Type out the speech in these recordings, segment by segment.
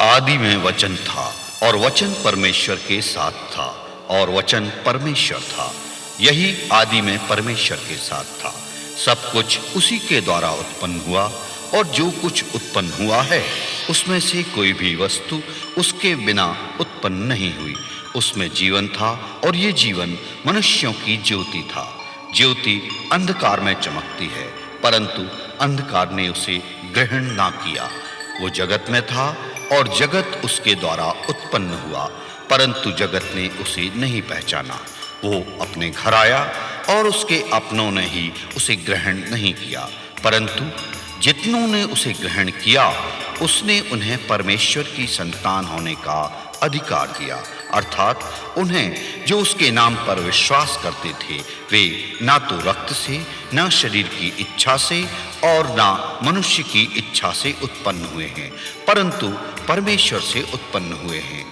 आदि में वचन था और वचन परमेश्वर के साथ था और वचन परमेश्वर था। यही आदि में परमेश्वर के साथ था। सब कुछ उसी के द्वारा उत्पन्न हुआ और जो कुछ उत्पन्न हुआ है उसमें से कोई भी वस्तु उसके बिना उत्पन्न नहीं हुई। उसमें जीवन था और ये जीवन मनुष्यों की ज्योति था। ज्योति अंधकार में चमकती है, परंतु अंधकार ने उसे ग्रहण ना किया। वो जगत में था और जगत उसके द्वारा उत्पन्न हुआ, परंतु जगत ने उसे नहीं पहचाना। वो अपने घर आया और उसके अपनों ने ही उसे ग्रहण नहीं किया, परंतु जितनों ने उसे ग्रहण किया उसने उन्हें परमेश्वर की संतान होने का अधिकार दिया, अर्थात उन्हें जो उसके नाम पर विश्वास करते थे। वे ना तो रक्त से, ना शरीर की इच्छा से और ना मनुष्य की इच्छा से उत्पन्न हुए हैं, परंतु परमेश्वर से उत्पन्न हुए हैं।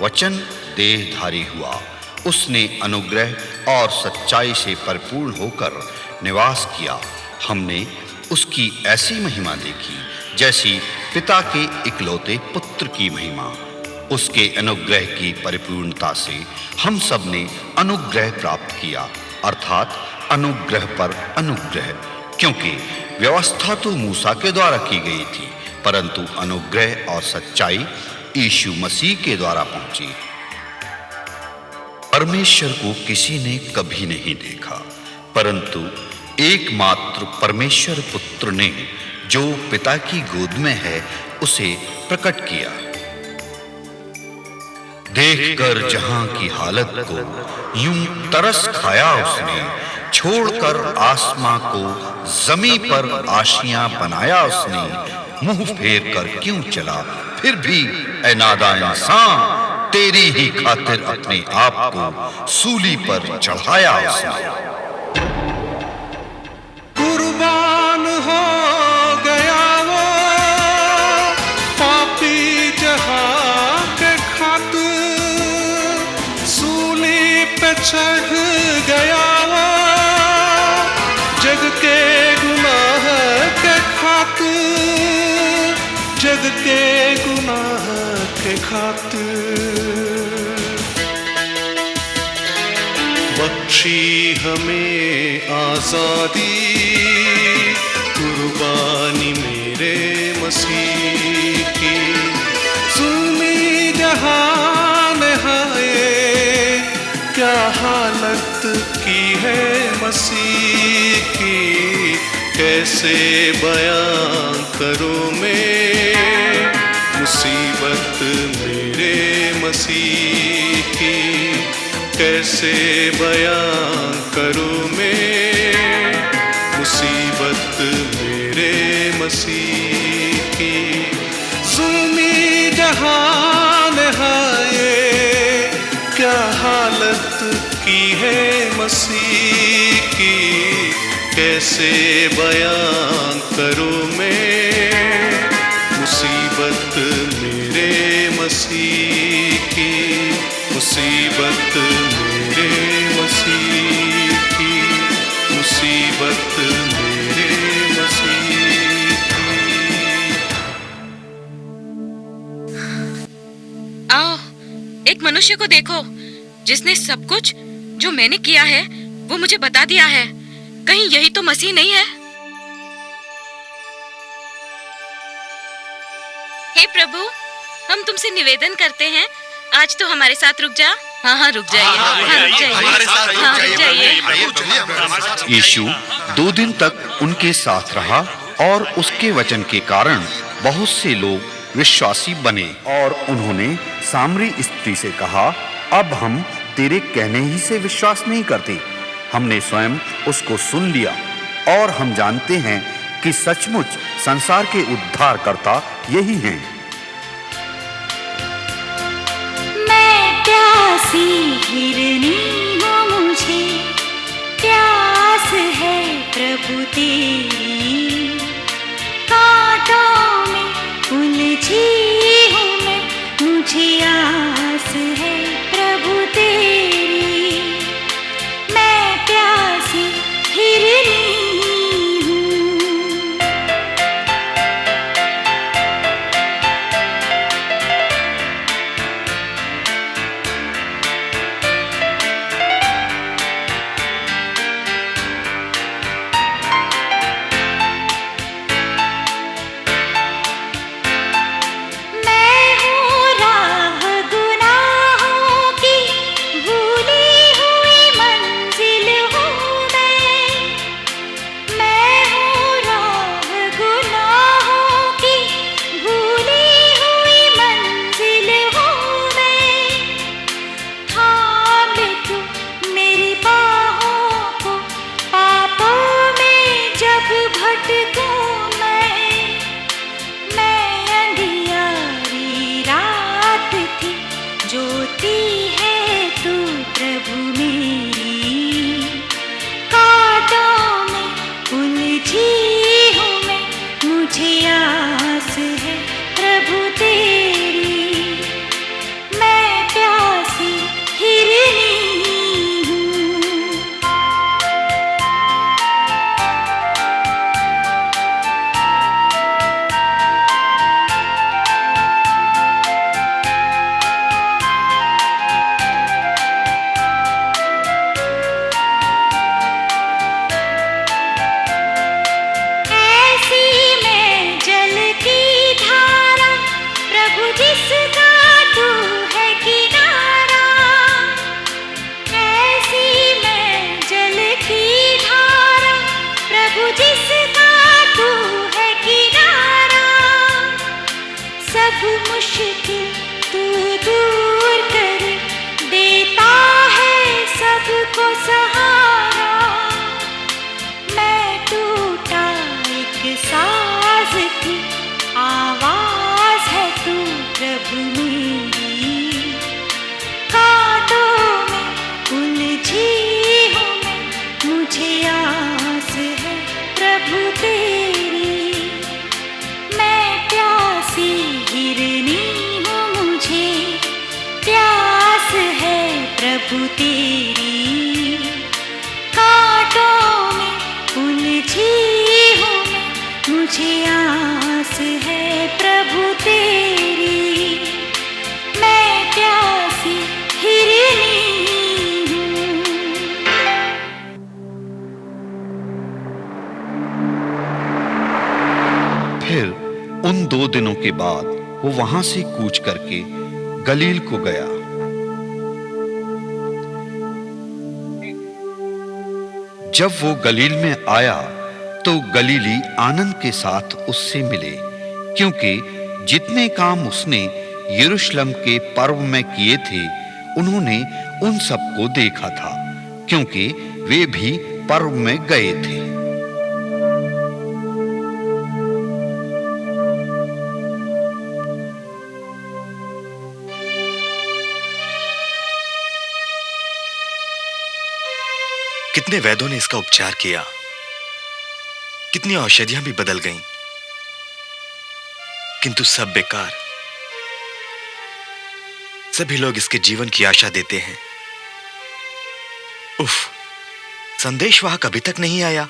वचन देहधारी हुआ, उसने अनुग्रह और सच्चाई से परिपूर्ण होकर निवास किया। हमने उसकी ऐसी महिमा देखी जैसी पिता के इकलौते पुत्र की महिमा। उसके अनुग्रह की परिपूर्णता से हम सब ने अनुग्रह प्राप्त किया, अर्थात अनुग्रह पर अनुग्रह, क्योंकि व्यवस्था तो मूसा के द्वारा की गई थी, परंतु अनुग्रह और सच्चाई यीशु मसीह के द्वारा पहुंची। परमेश्वर को किसी ने कभी नहीं देखा, परंतु एकमात्र परमेश्वर पुत्र ने जो पिता की गोद में है उसे प्रकट किया। देखकर जहां की हालत को यूं तरस खाया उसने, छोड़कर आसमां को जमीन पर आशियां बनाया उसने। मुंह फेर कर क्यों चला फिर भी ऐ नादान इंसान, तेरी ही खातिर अपने आप को सूली पर चढ़ाया उसने। कुर्बान हो गया वो पापी जहां के खातिर, सूली पे चढ़ गया वो जग के गुनाह के खातिर, जग के गुनाह के खातिर। बख्शी हमें आजादी, कुर्बानी मेरे मसीह की। सुनी जहान हाय क्या हालत की है मसीह की, कैसे बयां करूं मैं मुसीबत मेरे मसीह की, कैसे बयां करूं मैं मुसीबत मेरे मसीह की। ज़ुल्मी जहान हाय क्या हालत की है मसीह की, कैसे बयां करूं मैं मुसीबत मेरे मसीह की, मुसीबत मेरे मसीह की, मुसीबत मेरे मसीह की। आओ, एक मनुष्य को देखो जिसने सब कुछ जो मैंने किया है वो मुझे बता दिया है। कहीं यही तो मसीह नहीं है? हे प्रभु, हम तुमसे निवेदन करते हैं, आज तो हमारे साथ रुक जा। हाँ, रुक जाइए, रुक जाइए। यीशु 2 दिन तक उनके साथ रहा और उसके वचन के कारण बहुत से लोग विश्वासी बने। और उन्होंने सामरी स्त्री से कहा, अब हम तेरे कहने ही से विश्वास नहीं करते, हमने स्वयं उसको सुन लिया और हम जानते हैं कि सचमुच संसार के उद्धारकर्ता यही हैं। मैं प्यासी हिरनी हूँ, मुझे प्यास है प्रभु तेरी, कांटों में उलझी हूँ मैं, मुझे आस है प्रभु तेरी। मैं प्यासी हिरनी हूँ। तेरी, कांटों में उलझी हूँ मैं, मुझे आस है प्रभु तेरी, मैं प्यासी हिरनी हूँ। फिर उन 2 दिनों के बाद वो वहां से कूच करके गलील को गया। जब वो गलील में आया तो गलीली आनंद के साथ उससे मिले, क्योंकि जितने काम उसने यरूशलेम के पर्व में किए थे उन्होंने उन सबको देखा था, क्योंकि वे भी पर्व में गए थे। कितने वैद्यों ने इसका उपचार किया, कितनी औषधियां भी बदल गईं, किंतु सब बेकार। सभी लोग इसके जीवन की आशा देते हैं। उफ, संदेशवाहक अभी तक नहीं आया।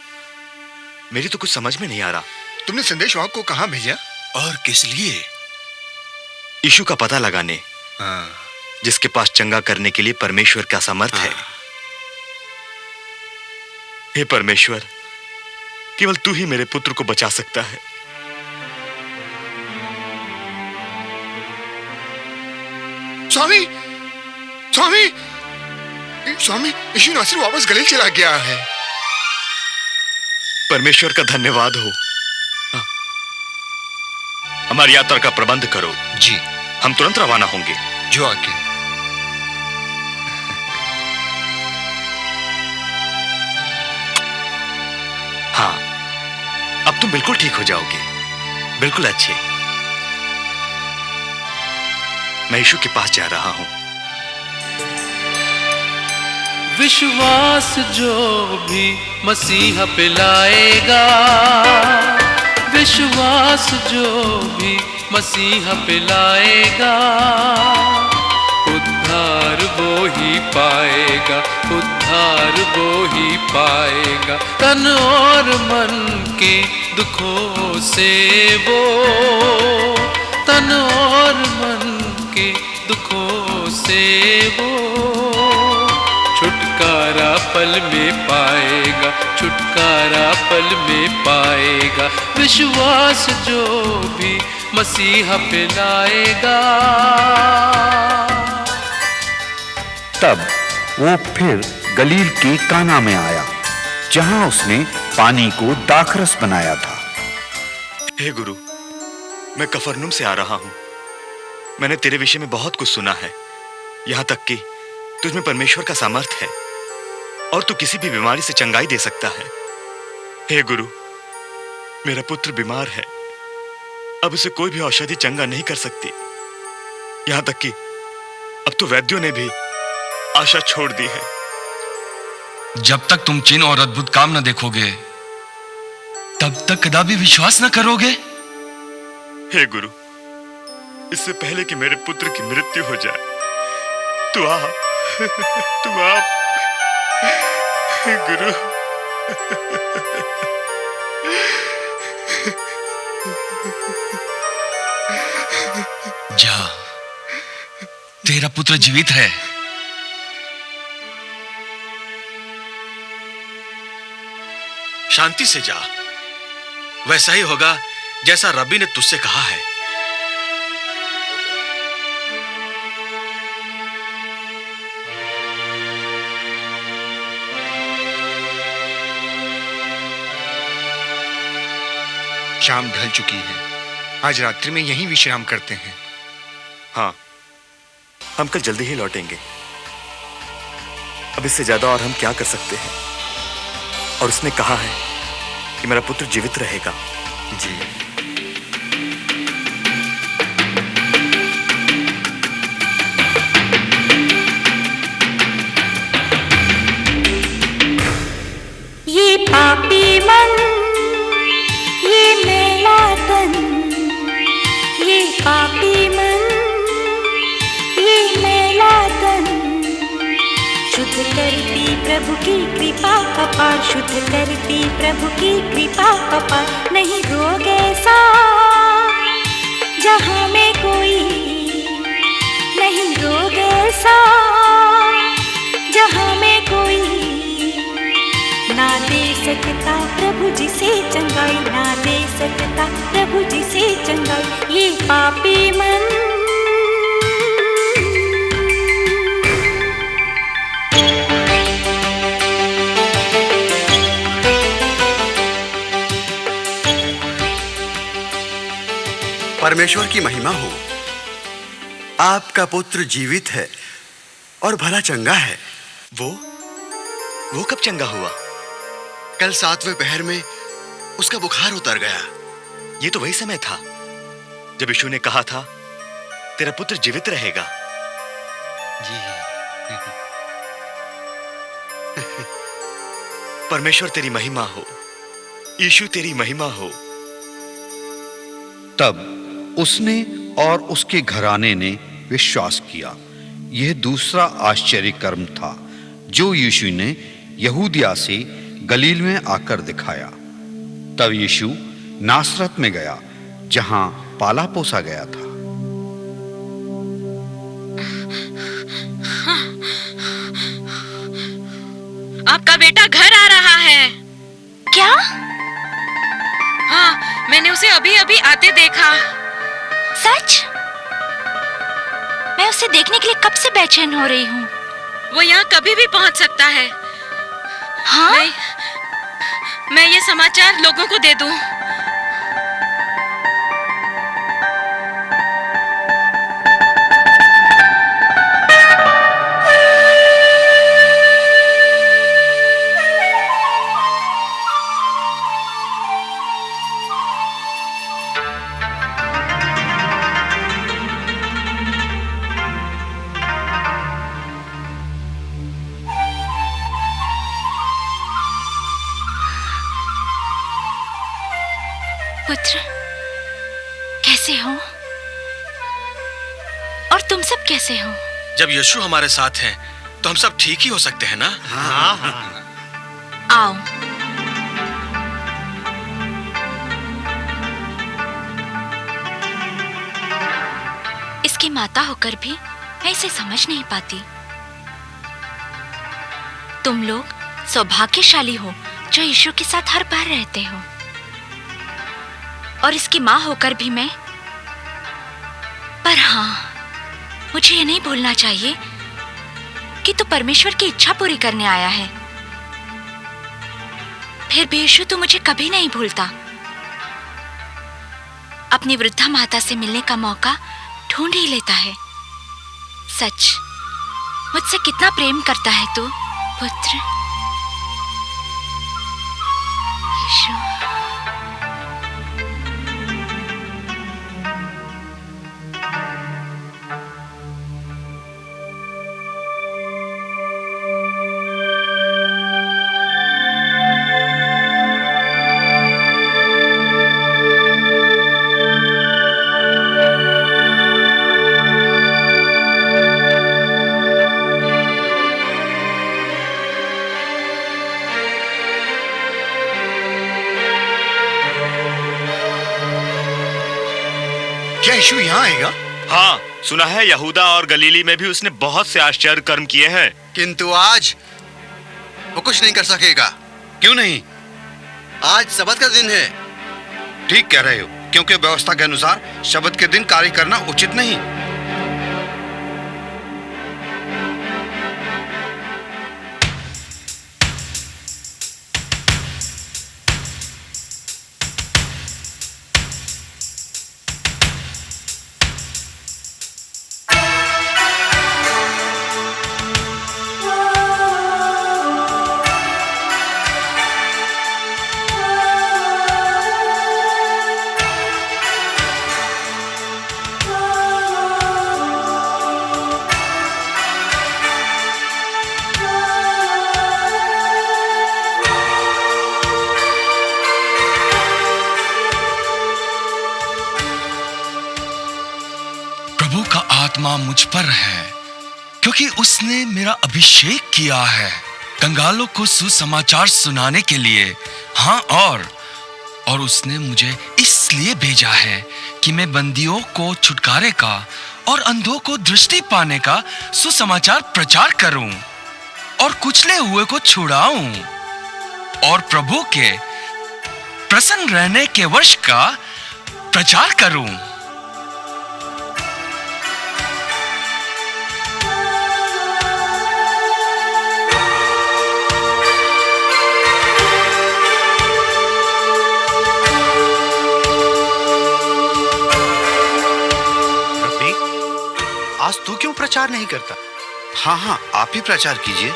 मेरी तो कुछ समझ में नहीं आ रहा। तुमने संदेशवाहक को कहां भेजा और किस लिए? यीशु का पता लगाने, जिसके पास चंगा करने के लिए परमेश्वर का सामर्थ है। हे परमेश्वर, केवल तू ही मेरे पुत्र को बचा सकता है। स्वामी, स्वामी, स्वामी, यीशु नासरी वापस गलील चला गया है। परमेश्वर का धन्यवाद हो। हमारी यात्रा का प्रबंध करो। जी, हम तुरंत रवाना होंगे। जो आगे। हाँ, अब तुम बिल्कुल ठीक हो जाओगे, बिल्कुल अच्छे। मैं यीशु के पास जा रहा हूं। विश्वास जो भी मसीहा पे लाएगा, विश्वास जो भी मसीहा पे लाएगा, उद्धार वो ही पाएगा, उद्धार वो ही पाएगा। तन और मन के दुखों से वो, तन और मन के दुखों से वो छुटकारा पल में पाएगा, छुटकारा पल में पाएगा। विश्वास जो भी मसीहा पे लाएगा। तब वो फिर गलील के काना में आया, जहां उसने पानी को दाखरस बनाया था। हे गुरु, मैं कफरनूम से आ रहा हूं। मैंने तेरे विषय में बहुत कुछ सुना है, यहां तक कि तुझमें परमेश्वर का सामर्थ है और तू किसी भी बीमारी से चंगाई दे सकता है। हे गुरु, मेरा पुत्र बीमार है, अब उसे कोई भी औषधि चंगा नहीं कर सकती। यहां तक कि अब तो वैद्यों ने भी आशा छोड़ दी है। जब तक तुम चिन्ह और अद्भुत काम न देखोगे, तब तक कदापि विश्वास न करोगे। हे गुरु, इससे पहले कि मेरे पुत्र की मृत्यु हो जाए, तू आ, तू आ गुरु। जा, तेरा पुत्र जीवित है। शांति से जा, वैसा ही होगा जैसा रब्बी ने तुझसे कहा है। शाम ढल चुकी है, आज रात्रि में यहीं विश्राम करते हैं। हाँ, हम कल जल्दी ही लौटेंगे। अब इससे ज्यादा और हम क्या कर सकते हैं? और उसने कहा है कि मेरा पुत्र जीवित रहेगा। जी, ये पापी मन, ये मैला तन, ये पापी मन, ये मैला तन, शुद्ध करती प्रभु की कृपा अपार, शुद्ध करती प्रभु की कृपा अपार। नहीं रोग ऐसा जहाँ में कोई, नहीं रोग ऐसा जहाँ में कोई ना दे सकता प्रभु जी से चंगाई, ना दे सकता प्रभु जी से चंगाई। ये पापी मन परमेश्वर की महिमा हो। आपका पुत्र जीवित है और भला चंगा है। वो कब चंगा हुआ? कल 7वें पहर में उसका बुखार उतर गया। ये तो वही समय था जब यीशु ने कहा था तेरा पुत्र जीवित रहेगा। जी परमेश्वर तेरी महिमा हो, यीशु तेरी महिमा हो। तब उसने और उसके घराने ने विश्वास किया। यह दूसरा आश्चर्य कर्म था जो यीशु ने यहूदिया से गलील में आकर दिखाया। तब यीशु नासरत में गया जहां पाला पोसा गया था। आपका बेटा घर आ रहा है। क्या? हाँ, मैंने उसे अभी अभी आते देखा। सच? मैं उसे देखने के लिए कब से बेचैन हो रही हूँ। वो यहाँ कभी भी पहुँच सकता है। हाँ? मैं ये समाचार लोगों को दे दूं। पुत्र, कैसे हो? और तुम सब कैसे हो? जब यीशु हमारे साथ हैं तो हम सब ठीक ही हो सकते हैं ना? हाँ। आओ। इसकी माता होकर भी मैं इसे समझ नहीं पाती। तुम लोग सौभाग्यशाली हो जो यीशु के साथ हर बार रहते हो, और इसकी मां होकर भी मैं। पर हाँ, मुझे ये नहीं भूलना चाहिए कि तू परमेश्वर की इच्छा पूरी करने आया है। फिर भी यीशु तू मुझे कभी नहीं भूलता। अपनी वृद्धा माता से मिलने का मौका ढूंढ ही लेता है। सच, मुझसे कितना प्रेम करता है तू पुत्र यीशु। क्या यीशु यहाँ आएगा? हाँ, सुना है यहूदा और गलीली में भी उसने बहुत से आश्चर्य कर्म किए हैं। किंतु आज वो कुछ नहीं कर सकेगा। क्यों नहीं? आज सबत का दिन है। ठीक कह रहे हो, क्योंकि व्यवस्था के अनुसार शब्द के दिन कार्य करना उचित नहीं। प्रभु का आत्मा मुझ पर है, क्योंकि उसने मेरा अभिषेक किया है कंगालों को सुसमाचार सुनाने के लिए। हाँ, और उसने मुझे इसलिए भेजा है कि मैं बंदियों को छुटकारे का और अंधों को दृष्टि पाने का सुसमाचार प्रचार करूं और कुचले हुए को छुड़ाऊं और प्रभु के प्रसन्न रहने के वर्ष का प्रचार करूं। आज तू क्यों प्रचार नहीं करता? हाँ, आप ही प्रचार कीजिए।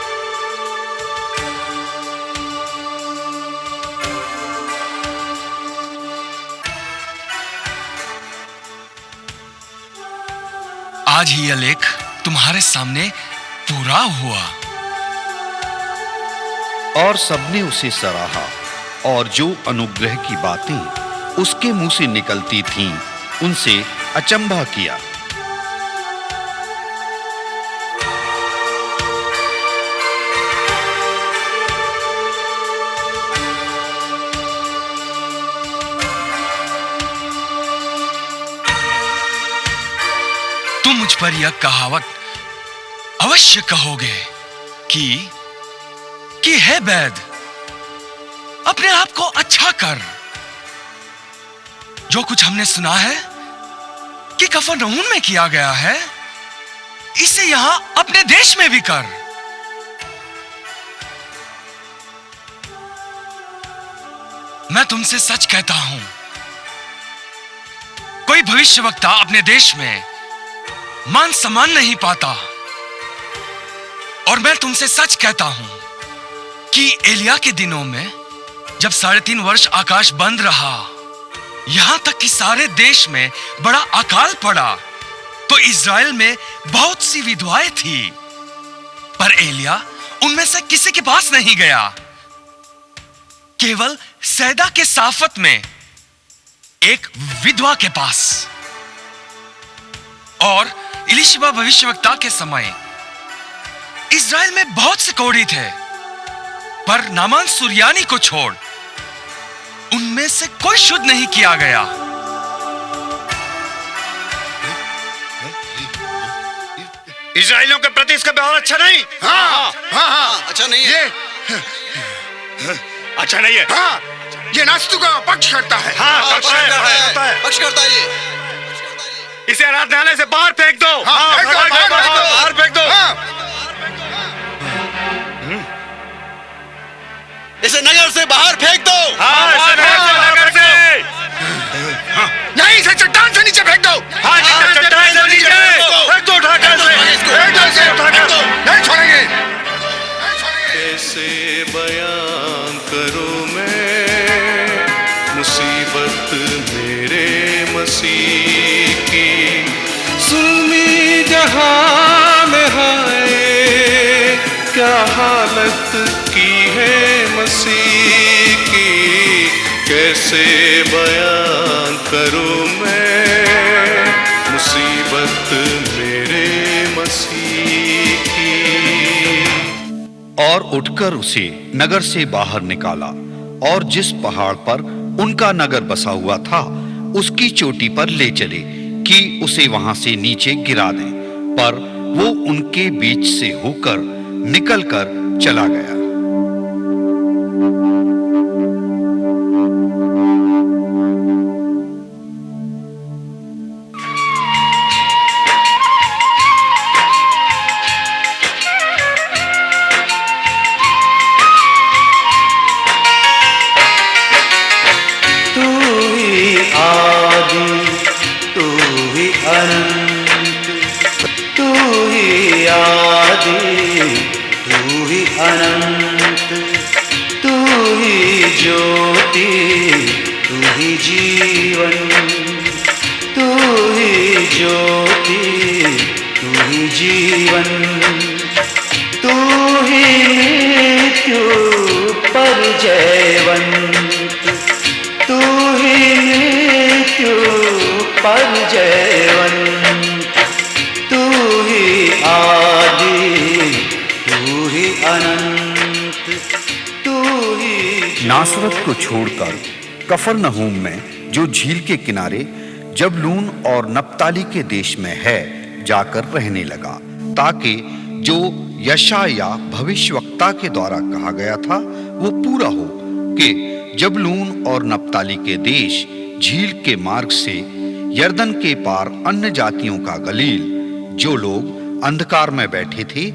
आज ही यह लेख तुम्हारे सामने पूरा हुआ। और सबने उसे सराहा और जो अनुग्रह की बातें उसके मुंह से निकलती थीं, उनसे अचंभा किया। तुम मुझ पर यह कहावत अवश्य कहोगे कि हे वैद, अपने आप को अच्छा कर। जो कुछ हमने सुना है कि कफरनहूम में किया गया है, इसे यहां अपने देश में भी कर। मैं तुमसे सच कहता हूं, कोई भविष्यवक्ता अपने देश में मान सम्मान नहीं पाता। और मैं तुमसे सच कहता हूं कि एलिया के दिनों में जब 3.5 वर्ष आकाश बंद रहा, यहां तक कि सारे देश में बड़ा अकाल पड़ा, तो इज़राइल में बहुत सी विधवाएं थी, पर एलिया उनमें से किसी के पास नहीं गया, केवल सैदा के साफत में एक विधवा के पास। और इलीशिबा भविष्यवक्ता के समय इज़राइल में बहुत से कोढ़ी थे, पर नामान सुरियानी को छोड़ उनमें से कोई शुद्ध नहीं किया गया। इजराइलियों के प्रति इसका व्यवहार अच्छा नहीं। हाँ, अच्छा नहीं है। अच्छा नहीं है। हाँ, ये नास्तु का पक्ष करता है। पक्ष करता है ये। इसे आराधनालय से बाहर फेंक दो। बाहर फेंक दो। इसे नगर से बाहर फेंक दो। नहीं, इसे चट्टान से नीचे फेंक दो। चट्टान से नीचे फेंक दो, उठाकर नहीं छोड़ेंगे। कैसे बयां करूं मैं मुसीबत मेरे मसीह की, जुल्मी जहां में हाय क्या हालत की है मसीह की। कैसे बयां करूं मैं मुसीबत मेरे मसीह की। और उठकर उसे नगर से बाहर निकाला और जिस पहाड़ पर उनका नगर बसा हुआ था उसकी चोटी पर ले चले कि उसे वहां से नीचे गिरा दें, पर वो उनके बीच से होकर निकलकर चला गया। अनंत तू ही ज्योति, तू ही जीवन, तू ही ज्योति, तू ही जीवन, तू ही मृत्यु पर जयवंत, तू ही मृत्यु पर जयवंत, तू ही आदि तू ही नासरत को छोड़कर कफरनहूम में जो झील के किनारे जबलून और नप्ताली के देश में है जाकर रहने लगा, ताकि जो यशाया भविष्यवक्ता के द्वारा कहा गया था वो पूरा हो कि जबलून और नप्ताली के देश झील के मार्ग से यरदन के पार अन्य जातियों का गलील, जो लोग अंधकार में बैठे थे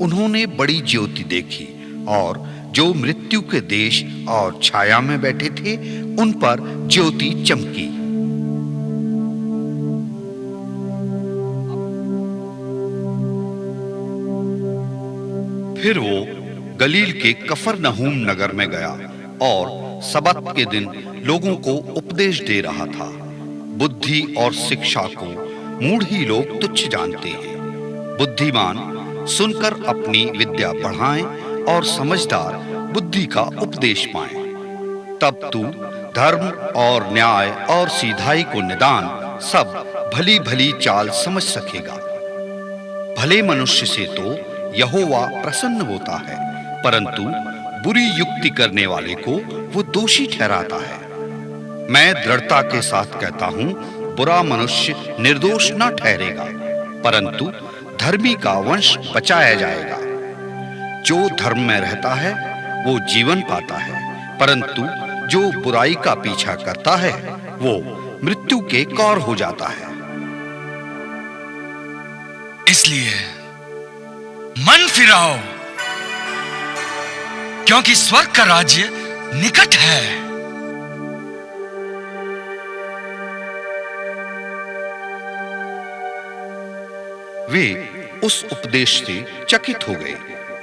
उन्होंने बड़ी ज्योति देखी, और जो मृत्यु के देश और छाया में बैठे थे उन पर ज्योति चमकी। फिर वो गलील के कफरनहूम नगर में गया और सबत के दिन लोगों को उपदेश दे रहा था। बुद्धि और शिक्षा को मूढ़ ही लोग तुच्छ जानते हैं। बुद्धिमान सुनकर अपनी विद्या बढ़ाएं और समझदार बुद्धि का उपदेश पाएं। तब तू धर्म और न्याय और सीधाई को निदान सब भली भली चाल समझ सकेगा। भले मनुष्य से तो यहोवा प्रसन्न होता है, परंतु बुरी युक्ति करने वाले को वो दोषी ठहराता है। मैं दृढ़ता के साथ कहता हूं, बुरा मनुष्य निर्दोष न ठहरेगा, परंतु धर्मी का वंश बचाया जाएगा। जो धर्म में रहता है वो जीवन पाता है, परंतु जो बुराई का पीछा करता है वो मृत्यु के कौर हो जाता है। इसलिए मन फिराओ, क्योंकि स्वर्ग का राज्य निकट है। वे उस उपदेश से चकित हो गए,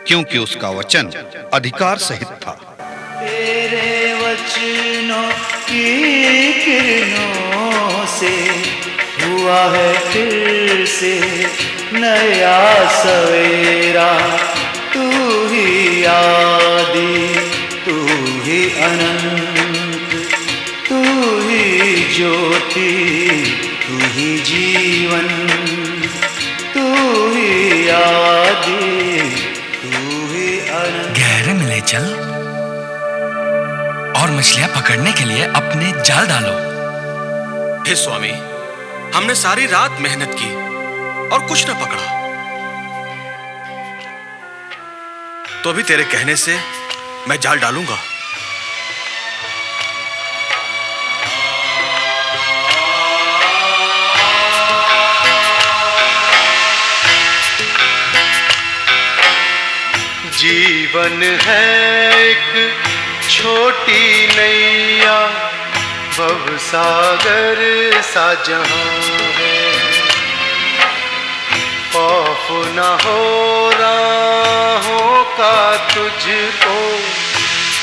क्योंकि उसका वचन अधिकार सहित था। तेरे वचनों की किरणों से हुआ है फिर से नया सवेरा। तू ही आदि, तू ही अनंत, तू ही ज्योति, तू ही जीवन, तू ही आदि, तू ही अनंत। गहरे में ले चल और मछलियां पकड़ने के लिए अपने जाल डालो। हे स्वामी, हमने सारी रात मेहनत की और कुछ न पकड़ा, तो भी तेरे कहने से मैं जाल डालूंगा। जीवन है एक छोटी नैया, भवसागर सा जहां है। खौफ न हो राहों का तुझको,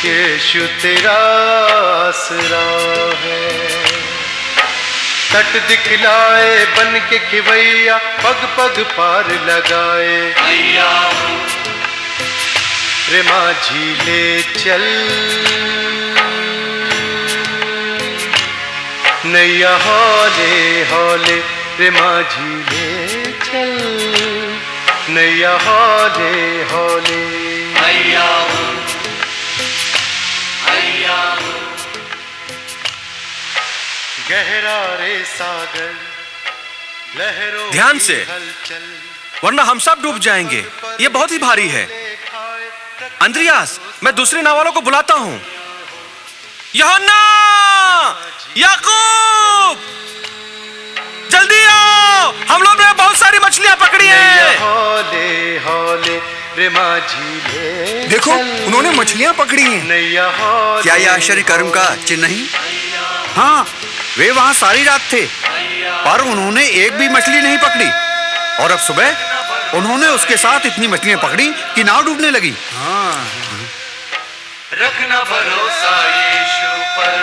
यीशु तेरा आसरा है। तट दिखलाए बन के खिवैया, पग पग पार लगाए। रे माझी ले चल नैया हौले हौले, रे माझी ले चल नैया हौले हौले। हैया हो, हैया हो। गहरा रे सागर लहरों ध्यान से, वरना हम सब डूब जाएंगे। ये बहुत ही भारी है। अंद्रियास, मैं दूसरे नाव वालों को बुलाता हूं। यूहन्ना, याकूब, जल्दी आओ, हम लोग ने बहुत सारी मछलियां पकड़ी हैं। हौले हौले रे माझी ले, देखो उन्होंने मछलियां पकड़ी हैं। क्या यह आश्चर्य कर्म का चिन्ह नहीं? हाँ, वे वहां सारी रात थे, पर उन्होंने एक भी मछली नहीं पकड़ी। और अब सुबह उन्होंने उसके साथ इतनी मछलियां पकड़ी कि नाव डूबने लगी। हाँ, रखना भरोसा यीशु पर,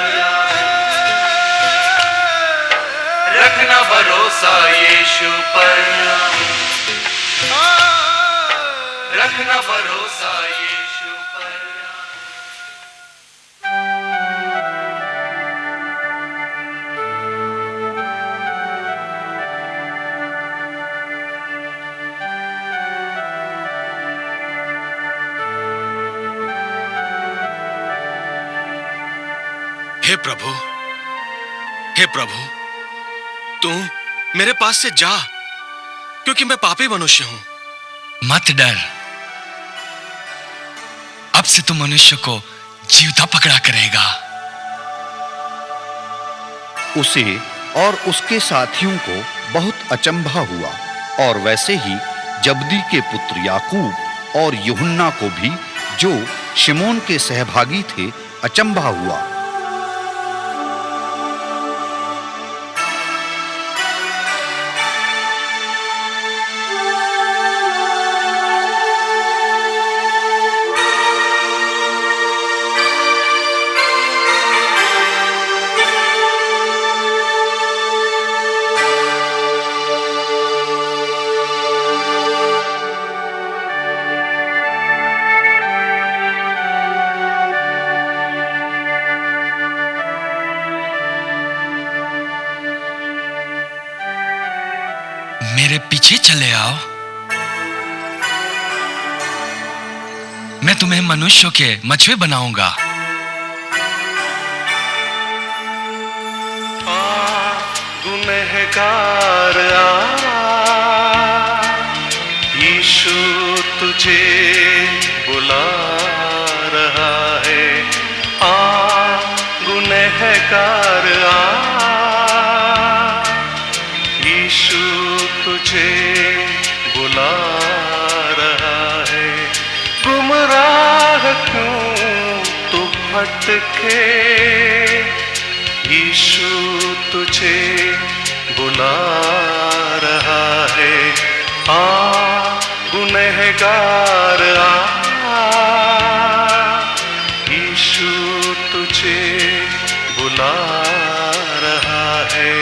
रखना भरोसा यीशु पर, रखना भरोसा यीशु पर। हे प्रभु, हे प्रभु, तू मेरे पास से जा, क्योंकि मैं पापी मनुष्य हूं। मत डर, अब से तू मनुष्य को जीवता पकड़ा करेगा। उसे और उसके साथियों को बहुत अचंभा हुआ, और वैसे ही जब्दी के पुत्र याकूब और यूहन्ना को भी, जो शिमोन के सहभागी थे, अचंभा हुआ। मेरे पीछे चले आओ, मैं तुम्हें मनुष्यों के मछुए बनाऊंगा। गुनहगार आ, यीशु तुझे बुला रहा है। आ गुनहगार आ, यीशु तुझे बुला रहा है। गुमराह क्यों तू भटके, यीशु तुझे बुला रहा है। आ गुनहगार आ, यीशु तुझे बुला रहा है।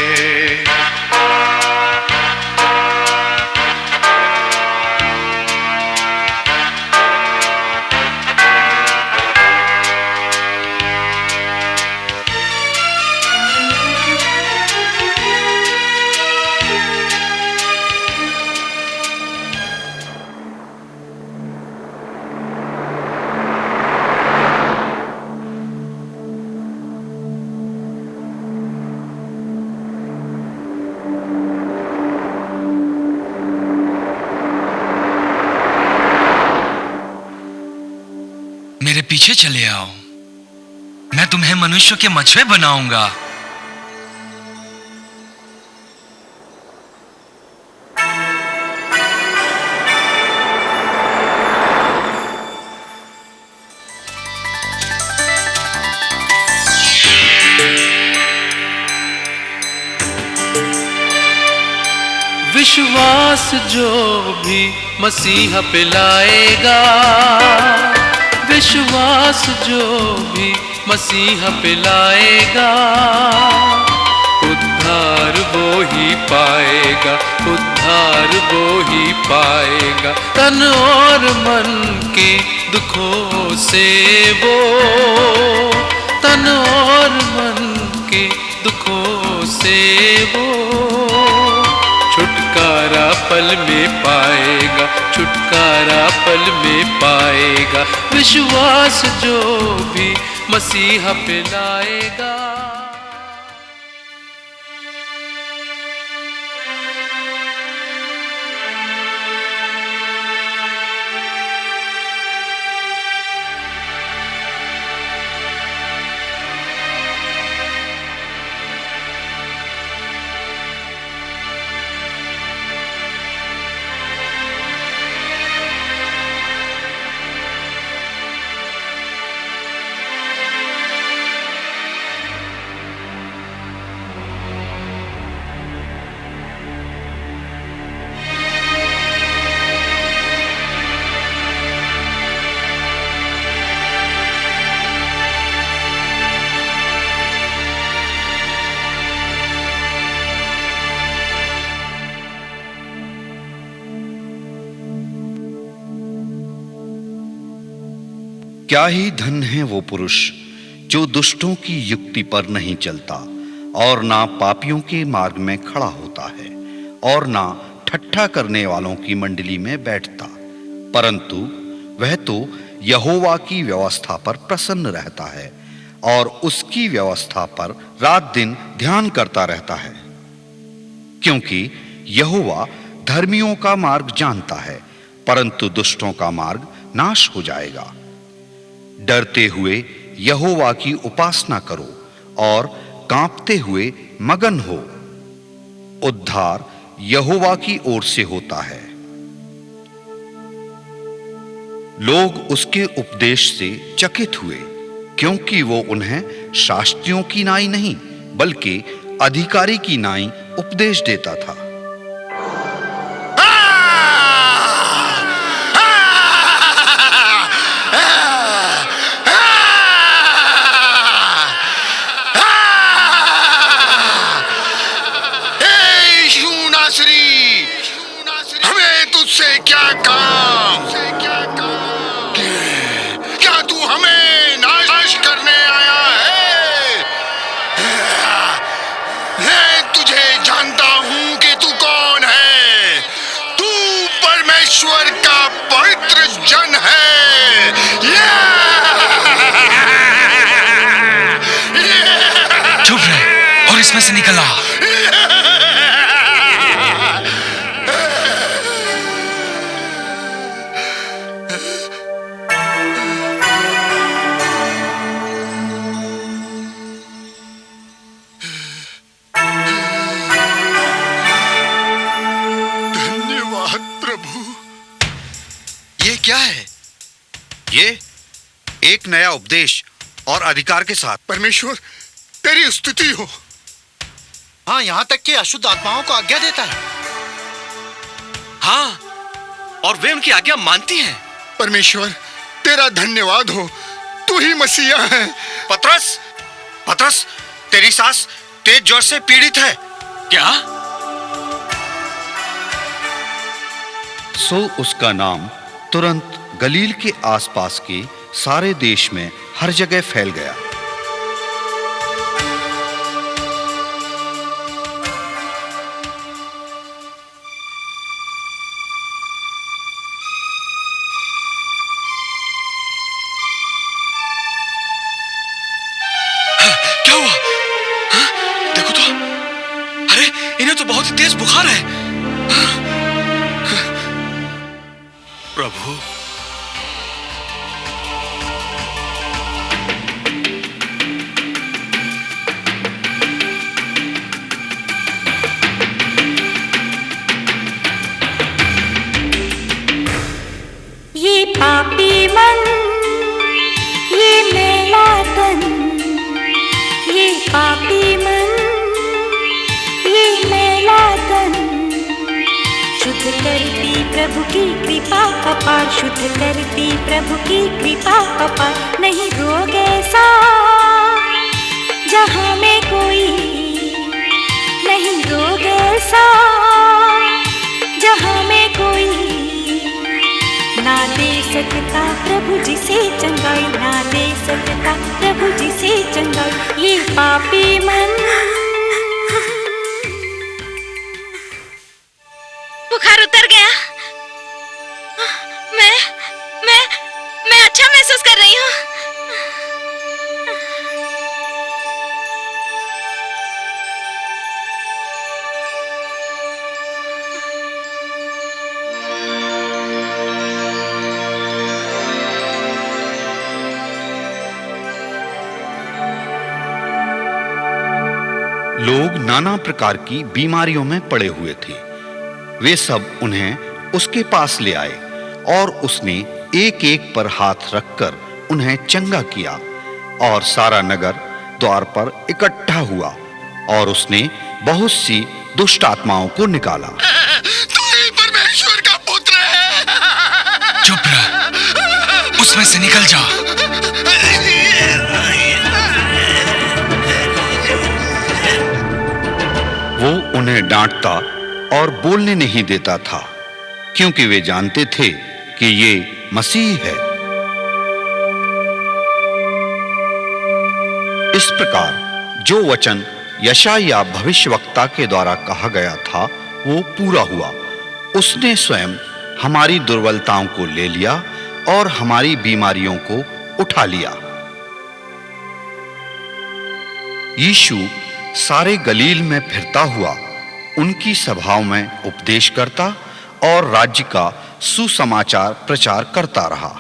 मेरे पीछे चले आओ, मैं तुम्हें मनुष्य के मछुए बनाऊंगा। विश्वास जो भी मसीहा पे लाएगा, विश्वास जो भी मसीहा पे लाएगा, उद्धार वो ही पाएगा, उद्धार वो ही पाएगा। तन और मन के दुखों से वो, तन और मन के दुखों से वो छुटकारा पल में पाएगा, छुटकारा पल में पाएगा। विश्वास जो भी मसीहा पे लाएगा। क्या ही धन है वो पुरुष जो दुष्टों की युक्ति पर नहीं चलता और ना पापियों के मार्ग में खड़ा होता है और ना ठट्ठा करने वालों की मंडली में बैठता, परंतु वह तो यहोवा की व्यवस्था पर प्रसन्न रहता है और उसकी व्यवस्था पर रात दिन ध्यान करता रहता है, क्योंकि यहोवा धर्मियों का मार्ग जानता है, परंतु दुष्टों का मार्ग नाश हो जाएगा। डरते हुए यहोवा की उपासना करो और कांपते हुए मगन हो। उद्धार यहोवा की ओर से होता है। लोग उसके उपदेश से चकित हुए, क्योंकि वो उन्हें शास्त्रियों की नाई नहीं बल्कि अधिकारी की नाई उपदेश देता था। हमें तुझसे क्या काम? क्या तू हमें नाश करने आया है? मैं तुझे जानता हूं कि तू कौन है। तू परमेश्वर का पवित्र जन है। चुप रहे और इसमें से निकल आ। क्या है ये? एक नया उपदेश और अधिकार के साथ। परमेश्वर तेरी स्तुति हो। हाँ, यहाँ तक कि अशुद्ध आत्माओं को आज्ञा देता है। हाँ, और वे उनकी आज्ञा मानती हैं। परमेश्वर तेरा धन्यवाद हो, तू ही मसीहा है। पतरस, तेरी सांस तेज ज्वर से पीड़ित है। क्या? सो उसका नाम तुरंत गलील के आसपास के सारे देश में हर जगह फैल गया। क्या हुआ? देखो तो, अरे इन्हें तो बहुत ही तेज बुखार है। प्रभु, ये पापी मन, ये मैला तन, ये पापी मन, ये मैला तन, शुद्ध करती प्रभु की कृपा अपार, शुद्ध करती प्रभु की कृपा अपार। नहीं रोग ऐसा जहाँ में कोई, नहीं रोग ऐसा जहाँ में कोई ना दे सकता प्रभु जी से चंगाई, ना दे सकता प्रभु जी से चंगाई। ये पापी मन। बुखार उतर गया। मैं अच्छा महसूस कर रही हूँ। लोग नाना प्रकार की बीमारियों में पड़े हुए थे। वे सब उन्हें उसके पास ले आए और उसने एक एक पर हाथ रखकर उन्हें चंगा किया, और सारा नगर द्वार पर इकट्ठा हुआ और उसने बहुत सी दुष्ट आत्माओं को निकाला। तू ही परमेश्वर का पुत्र है। चुप रह, उसमें से निकल जा। वो उन्हें डांटता और बोलने नहीं देता था, क्योंकि वे जानते थे कि ये मसीह है। इस प्रकार जो वचन यशायाह भविष्यवक्ता के द्वारा कहा गया था वो पूरा हुआ। उसने स्वयं हमारी दुर्बलताओं को ले लिया और हमारी बीमारियों को उठा लिया। यीशु सारे गलील में फिरता हुआ उनकी सभाओं में उपदेश करता और राज्य का सुसमाचार प्रचार करता रहा।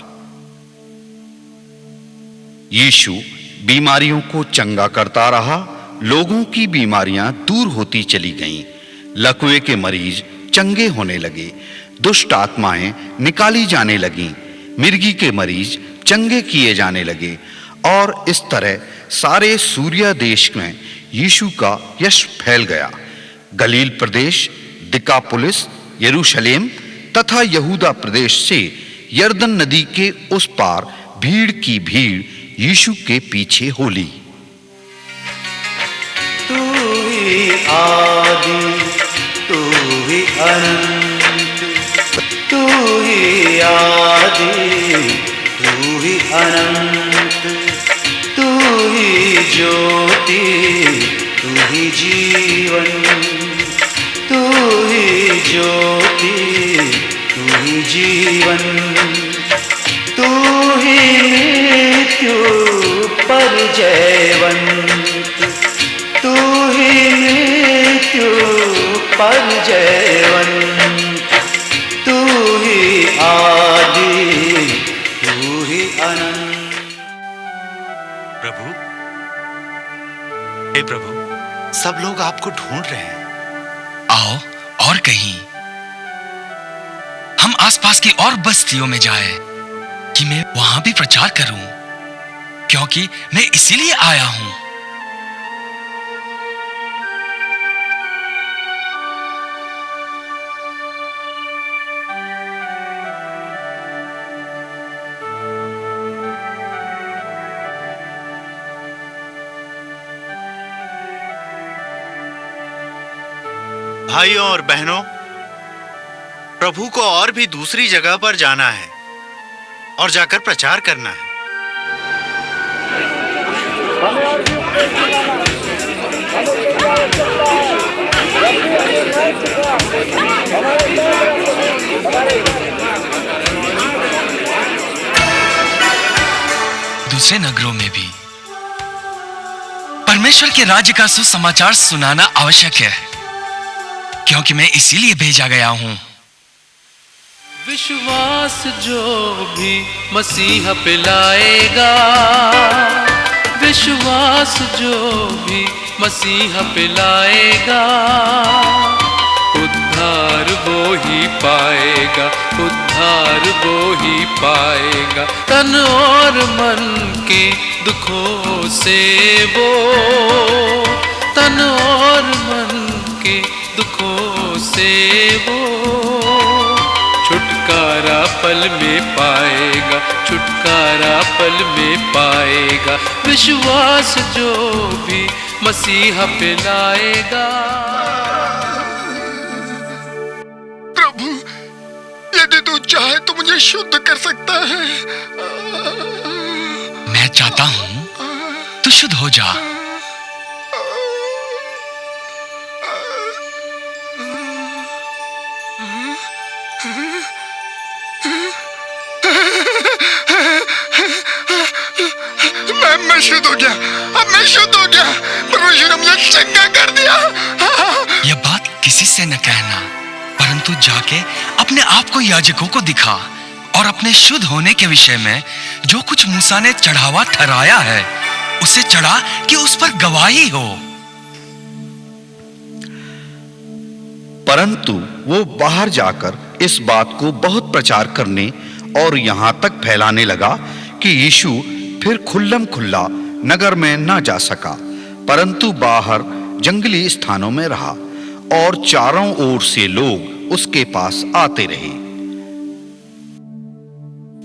यीशु बीमारियों को चंगा करता रहा। लोगों की बीमारियां दूर होती चली गईं। लकवे के मरीज चंगे होने लगे, दुष्ट आत्माएं निकाली जाने लगीं, मिर्गी के मरीज चंगे किए जाने लगे और इस तरह सारे सूरिया देश में यीशु का यश फैल गया। गलील प्रदेश, दिकापुलिस, यरूशलेम तथा यहूदा प्रदेश से यरदन नदी के उस पार भीड़ की भीड़ यीशु के पीछे हो ली। तू ही आदि, तू ही अनंत, तू ही आदि, तू ही अनंत, तू ही ज्योति, तू ही जीवन, तू ही ज्योति, तू ही जीवन, तू ही मृत्यु पर जयवंत, तू ही मृत्यु पर जयवंत, तू ही आदि, तू ही अनंत। प्रभु, हे प्रभु, सब लोग आपको ढूंढ रहे हैं। आओ और कहीं हम आसपास की और बस्तियों में जाएं कि मैं वहां भी प्रचार करूं, क्योंकि मैं इसीलिए आया हूं। भाइयों और बहनों, प्रभु को और भी दूसरी जगह पर जाना है और जाकर प्रचार करना है। दूसरे नगरों में भी परमेश्वर के राज्य का सुसमाचार सुनाना आवश्यक है, क्योंकि मैं इसीलिए भेजा गया हूं। विश्वास जो भी मसीह पे लाएगा, विश्वास जो भी मसीह पे लाएगा, उद्धार वो ही पाएगा, उद्धार वो ही पाएगा। तन और मन के दुखों से वो, तन और मन के दुखों से वो छुटकारा पल में पाएगा, छुटकारा पल में पाएगा। विश्वास जो भी मसीहा पे लाएगा। प्रभु, यदि तू चाहे तो मुझे शुद्ध कर सकता है। मैं चाहता हूं तू शुद्ध हो जा। मैं शुद्ध हो गया, अब मैं शुद्ध हो गया। परमेश्वर ने मुझे चंगा कर दिया। यह बात किसी से न कहना, परंतु जाके अपने आप को याजकों को दिखा और अपने शुद्ध होने के विषय में जो कुछ मूसा ने चढ़ावा ठहराया है उसे चढ़ा कि उस पर गवाही हो। परंतु वो बाहर जाकर इस बात को बहुत प्रचार करने और यहां तक फैलाने लगा कि यीशु फिर खुल्लम खुल्ला नगर में न जा सका, परंतु बाहर जंगली स्थानों में रहा और चारों ओर से लोग उसके पास आते रहे।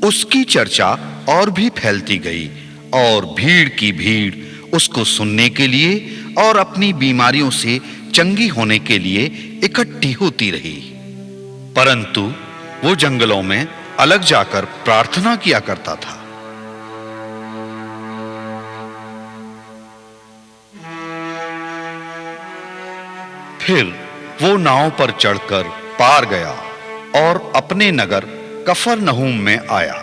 उसकी चर्चा और भी फैलती गई और भीड़ की भीड़ उसको सुनने के लिए और अपनी बीमारियों से चंगी होने के लिए इकट्ठी होती रही। परंतु वो जंगलों में अलग जाकर प्रार्थना किया करता था। फिर वो नाव पर चढ़कर पार गया और अपने नगर कफरनहूम में आया।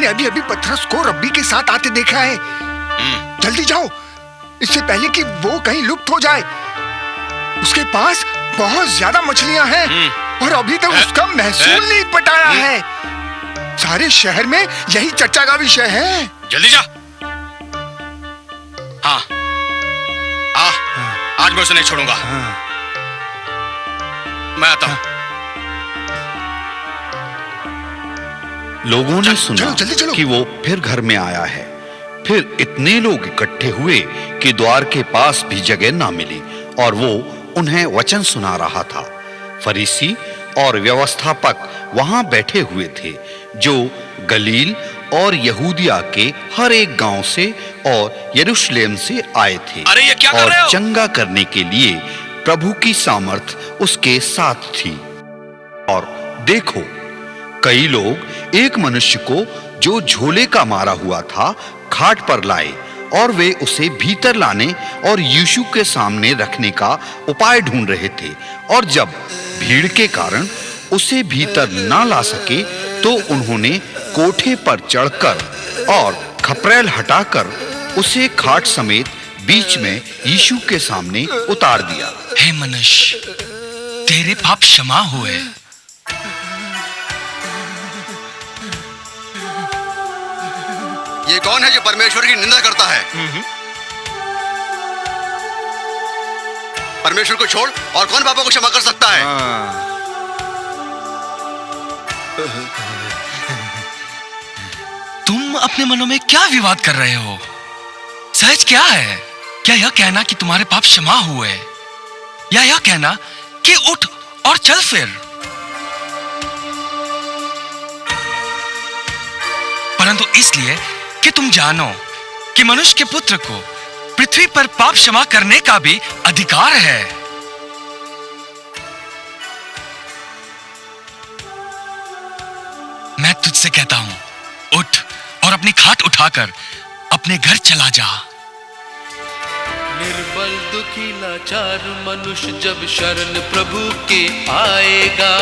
मैंने अभी अभी पतरस को रब्बी के साथ आते देखा है। जल्दी जाओ, इससे पहले कि वो कहीं लुप्त हो जाए। उसके पास बहुत ज्यादा मछलियां हैं और अभी तक उसका महसूल नहीं पटाया है। सारे शहर में यही चर्चा का विषय है। जल्दी जा। हाँ, आज मैं उसे नहीं छोड़ूंगा। मैं आता हूं। लोगों ने सुना चलो। कि वो फिर घर में आया है। फिर इतने लोग इकट्ठे हुए कि द्वार के पास भी जगह ना मिली और वो उन्हें वचन सुना रहा था। फरीसी और व्यवस्थापक वहां बैठे हुए थे, जो गलील और यहूदिया के हर एक गांव से और यरूशलेम से आए थे। अरे ये क्या कर रहे हो? और चंगा करने के लिए प्रभु की सामर्थ उसके साथ थी। और देखो, कई लोग एक मनुष्य को जो झोले का मारा हुआ था खाट पर लाए और वे उसे भीतर लाने और यीशु के सामने रखने का उपाय ढूंढ रहे थे। और जब भीड़ के कारण उसे भीतर ना ला सके तो उन्होंने कोठे पर चढ़कर और खपरेल हटाकर उसे खाट समेत बीच में यीशु के सामने उतार दिया। हे मनुष्य, तेरे पाप क्षमा हुए। ये कौन है जो परमेश्वर की निंदा करता है? परमेश्वर को छोड़ और कौन पापों को क्षमा कर सकता है? तुम अपने मनों में क्या विवाद कर रहे हो? सहज क्या है? क्या यह कहना कि तुम्हारे पाप क्षमा हुए, या यह कहना कि उठ और चल फिर? परंतु इसलिए कि तुम जानो कि मनुष्य के पुत्र को पृथ्वी पर पाप क्षमा करने का भी अधिकार है। मैं तुझसे कहता हूं, उठ और अपनी खाट उठाकर अपने घर चला जा। निर्बल दुखी लाचार मनुष्य जब शरण प्रभु के आएगा,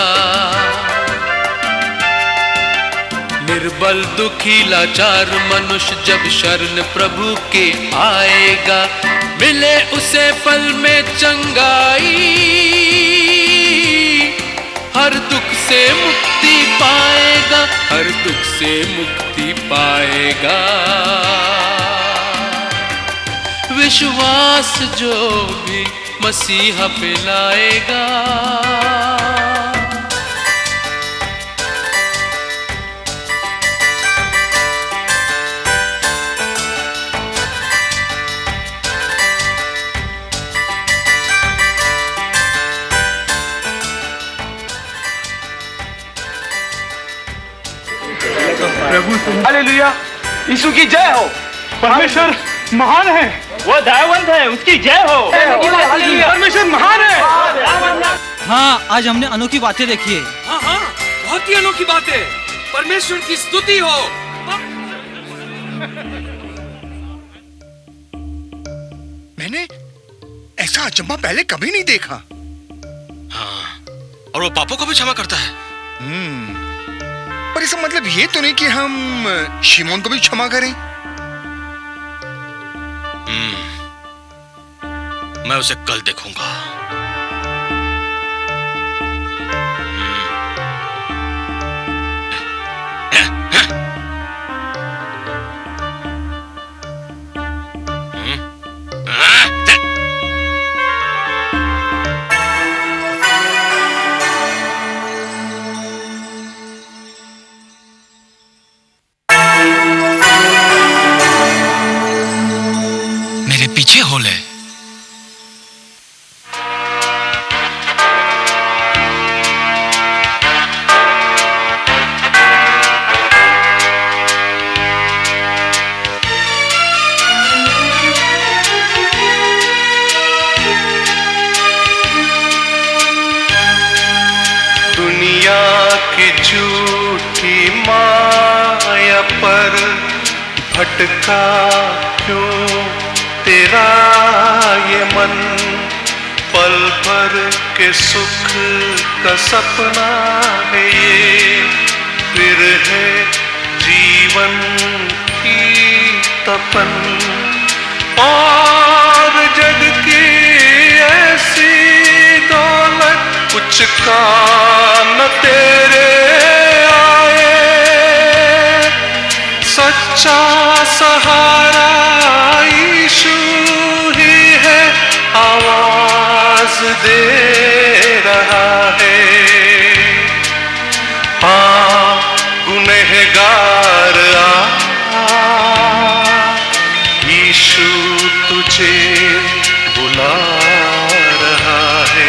निर्बल दुखी लाचार मनुष्य जब शरण प्रभु के आएगा, मिले उसे पल में चंगाई, हर दुख से मुक्ति पाएगा, हर दुख से मुक्ति पाएगा। विश्वास जो भी मसीहा पे लाएगा, हालेलुया, यीशु की जय हो। परमेश्वर महान है, वो दयावंत है, उसकी जय हो। परमेश्वर महान है। हाँ, आज हमने अनोखी बातें देखी है। हाँ, बहुत ही अनोखी बातें। परमेश्वर की स्तुति हो। मैंने ऐसा अचंभा पहले कभी नहीं देखा। हाँ, और वो पापों को भी क्षमा करता है। पर इसका मतलब ये तो नहीं कि हम शिमोन को भी क्षमा करें। मैं उसे कल देखूंगा। मेरे पीछे हो ले। दुनिया की झूठी माया पर भटका क्यों तेरा ये मन, पल भर के सुख का सपना है ये, फिर है जीवन की तपन और जग की ऐसी दौलत कुछ काम तेरे आए। सच्चा सहारा यीशु ही है, आवाज दे रहा है। हाँ गुनहगार आ, यीशु तुझे बुला रहा है।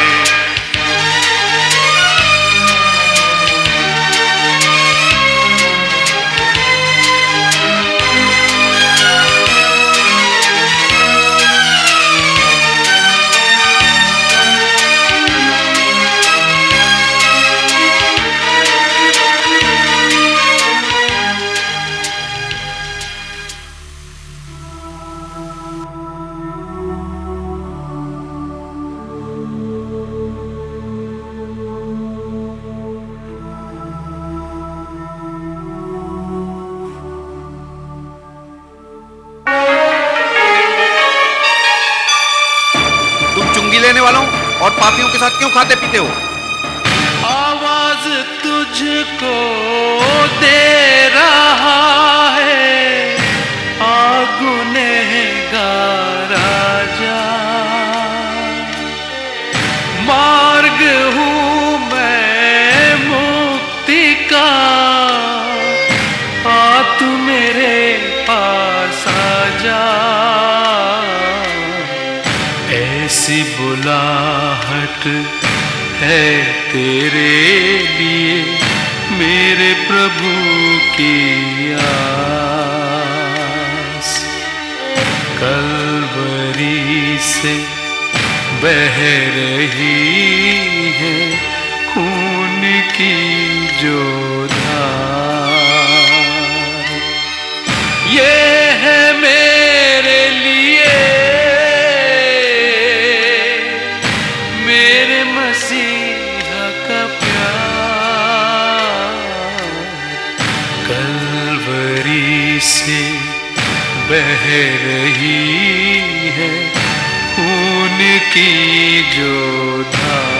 लेने वालों और पापियों के साथ क्यों खाते पीते हो? आवाज तुझको दे रहा है, आ गुनहगार आजा। मार्ग हूँ मैं मुक्ति का, आ तू मेरे पास आजा। ऐसी बुलाहट है तेरे लिए मेरे प्रभु की आस। कलवरी से बह रही है खून की जो धार। ये है मेरे लिए मेरे मसीहा का प्यार। कलवरी से बह रही है खून की जो धार।